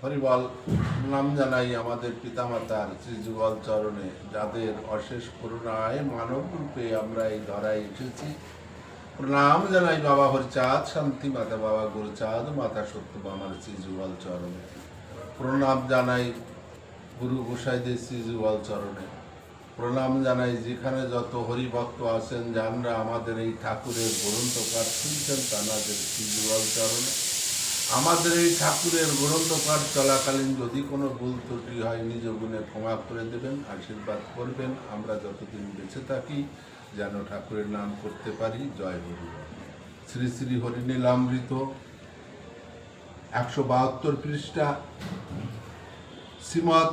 হরিবল নাম জানাই আমাদের পিতামাতার শ্রীযুগল চরণে, যাদের অশেষ করুণায় মানব রূপে আমরা এই ধরায় এসেছি। প্রণাম জানাই বাবা হরিচাঁদ শান্তি মাতা, বাবা গুরুচাঁদ মাতা সত্যভামার শ্রীযুগল চরণে। প্রণাম জানাই গুরু গোসাইদের শ্রীযুগল চরণে। প্রণাম জানাই যেখানে যত হরিভক্ত আছেন, যারা আমাদের এই ঠাকুরের গ্রন্থকার শুনছেন তাদের শ্রীযুগল চরণে। আমাদের এই ঠাকুরের গ্রন্থপাঠ চলাকালীন যদি কোনো ভুল ত্রুটি হয় নিজ গুণে ক্ষমা করে দেবেন, আশীর্বাদ করবেন। আমরা যতদিন বেঁচে থাকি যেন ঠাকুরের নাম করতে পারি। জয় হরি। শ্রী শ্রী হরিনীলামৃত 172 পৃষ্ঠা, শ্রীমৎ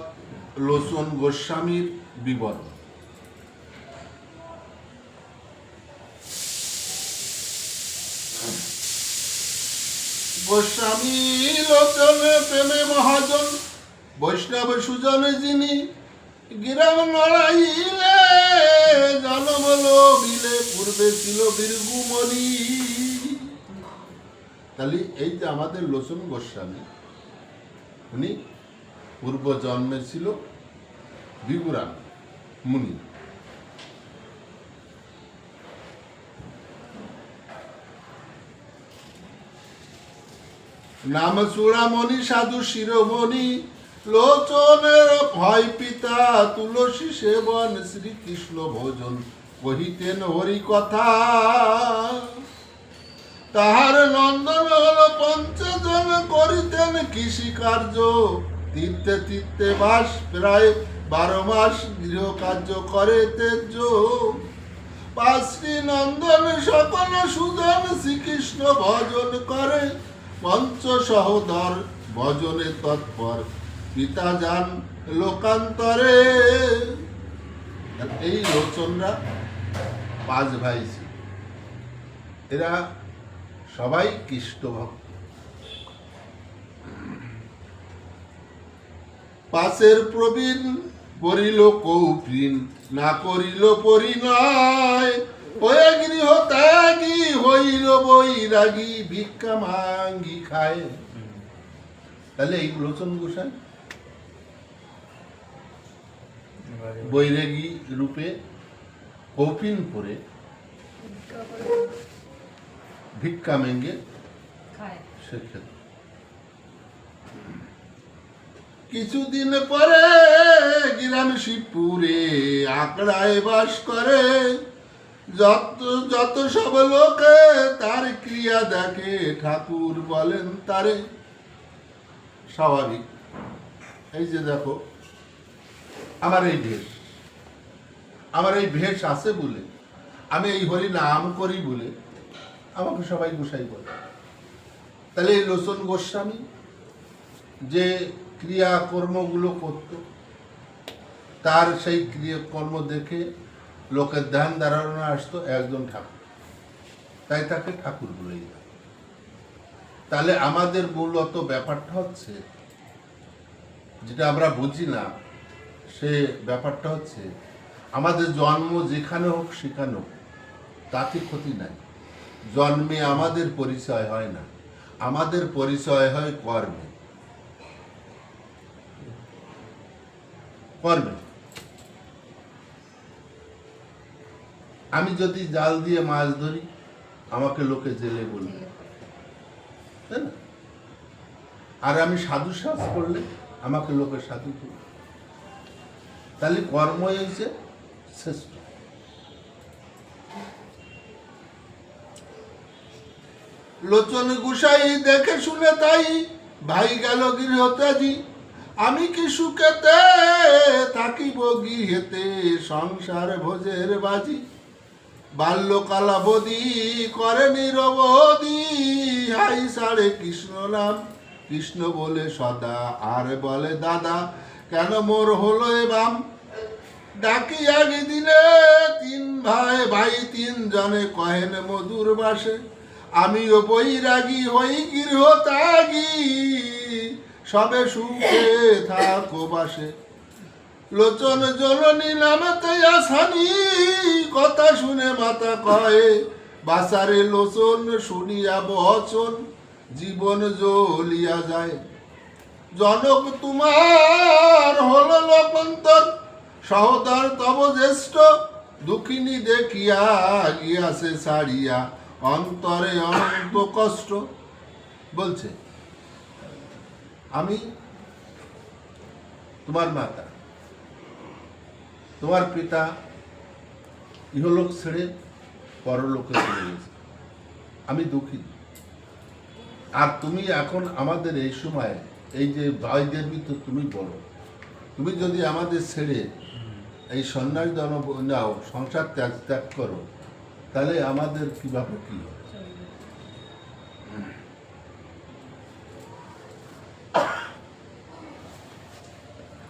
লোচন গোস্বামীর বিবরণ। গোস্বামী লোচন প্রেমে মহাজন, বৈষ্ণব সুজন যিনি, গিরাম নড়াইলে জনম লোভিলে, পূর্বে ছিল বীরগুমণি। তাহলে এই যে আমাদের লোচন গোস্বামী, উনি পূর্ব জন্মে ছিল বিগুরাম মুনি। নাম চূড়ামণি সাধু শিরোমণি, লোচনের ভয় পিতা, তুলসী সেবন শ্রীকৃষ্ণ ভোজন, কহিতেন হরি কথা। তাহার নন্দন হল পঞ্চজন, করিতেন কৃষি কার্য, তীর্থে তীর্থে বাস, প্রায় 12 মাস গৃহ কার্য করে তেজ। 5টি নন্দন সকল সুজন, শ্রীকৃষ্ণ ভজন করে, পঞ্চ সহোদর ভজনে তৎপর, পিতা যান লোকান্তরে। এই লোচনরা 5 ভাই ছিল। এরা সবাই কৃষ্ণ ভক্ত। পাশের প্রবীণ করিল কৌপিন, না করিল পরিণয়, হয়ে গৃহ ত্যাগী হইল বৈরাগী, ভিক্ষা মাঙ্গি খায়। তাহলে এই লোচন গোসাই বৈরাগী রূপে কৌপিন পরে ভিক্ষা মেঙ্গে সে খেত। কিছুদিন পরে গ্রাম শিবপুরে আকড়ায় বাস করে, যত যত সব লোকে তার ক্রিয়া দেখে, ঠাকুর বলেন তারে। স্বাভাবিক, এই যে দেখো আমার এই ভেষ, আমার এই ভেষ আছে বলে, আমি এই হরি নাম করি বলে আমাকে সবাই গোসাই বলে। তাহলে এই লোচন গোস্বামী যে ক্রিয়াকর্মগুলো করত, তার সেই ক্রিয়াকর্ম দেখে লোকের ধ্যান ধারণা আসতো একজন ঠাকুর, তাই তাকে ঠাকুর বলে দিত। তাহলে আমাদের মূলত ব্যাপারটা হচ্ছে, যেটা আমরা বুঝি না, সে ব্যাপারটা হচ্ছে আমাদের জন্ম যেখানে হোক সেখানে হোক, তাতে ক্ষতি নাই। জন্মে আমাদের পরিচয় হয় না, আমাদের পরিচয় হয় কর্মে। কর্মে আমি যদি জাল দিয়ে মাছ ধরি, আমাকে লোকে জেলে বলবে, তাই না? আর আমি সাধু সাজ করলে আমাকে লোকে সাধু করবে। তাহলে কর্মই হচ্ছে শ্রেষ্ঠ। লোচন গোসাই দেখে শুনে তাই ভাই গেল গৃহত্যাগী, আমি কি সুখেতে থাকিব গৃহেতে, সংসার ভোজের বাজি। বাল্যকালাবধি করে নিরবধি, হাই সাড়ে কৃষ্ণ নাম, কৃষ্ণ বলে সদা, আর বলে দাদা কেন মোর হলো এ বাম। ডাকি আগে দিনে 3 ভাই, ভাই 3 জনে কহেন মধুর বাসে, আমিও বৈরাগী হই গৃহ ত্যাগী, সবে সুখে থাকো বাসে। লোচন জননী নামেতে আসানি, কথা শুনে মাতা কয়ে, বাসারে লোচন শুনিয়া বচন, জীবন জ্বলিয়া যায়। জনক তোমার হল লোকন্তর, সহদর তব জ্যেষ্ঠ, দুঃখিনী দেখিয়া গিয়াছে ছাড়িয়া, অন্তরে অনন্ত কষ্ট। বলছে আমি তোমার মাতা, তোমার পিতা ইহলোক ছেড়ে পরলোকে চলে গেছে, আমি দুঃখী। আর তুমি এখন আমাদের এই সময় এই যে ভাইদের ভিতর তুমি বলো, তুমি যদি আমাদের ছেড়ে এই সন্ন্যাস দান নাও, সংসার ত্যাগ করো, তাহলে আমাদের কিভাবে কি হবে?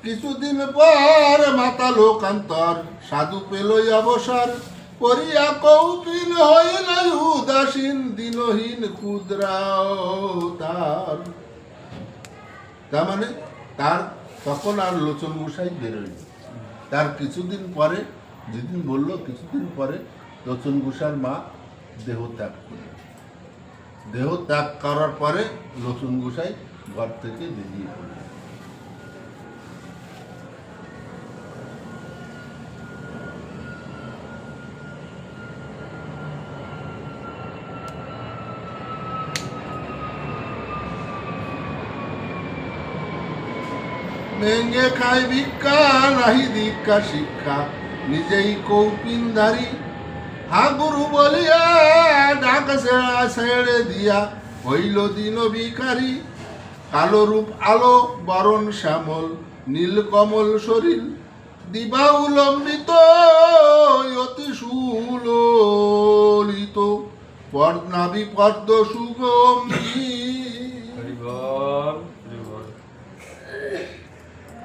কিছুদিন পর মাতা লোকান্তর, সাধু পেল অবসর, করিয়া কৌপিন হইল উদাসীন, দিনহীন ক্ষুদ্রাও তার। তার মানে তার তখন আর লোচন মশাই বেরোয়নি। তার কিছুদিন পরে, যেদিন বললো কিছুদিন পরে, লোচন গোসার মা দেহ ত্যাগ করল। দেহ ত্যাগ করার পরে লোচন গোসাই ঘর থেকে বেরিয়ে পড়ল। মেঙ্গে খায় ভিক্ষা, নাহি দীক্ষা শিক্ষা, নিজেই কৌপিনধারী, হা গুরু বলিয়া ডাক ছেড়ে দিয়া, হইল দিন ভিখারি। কালো রূপ আলো, বরণ শ্যামল, নীল কমল শরীর, দিবা উলম্বিত, অতি সুললিত, নাভি পদ্ম সুগম্ভীর।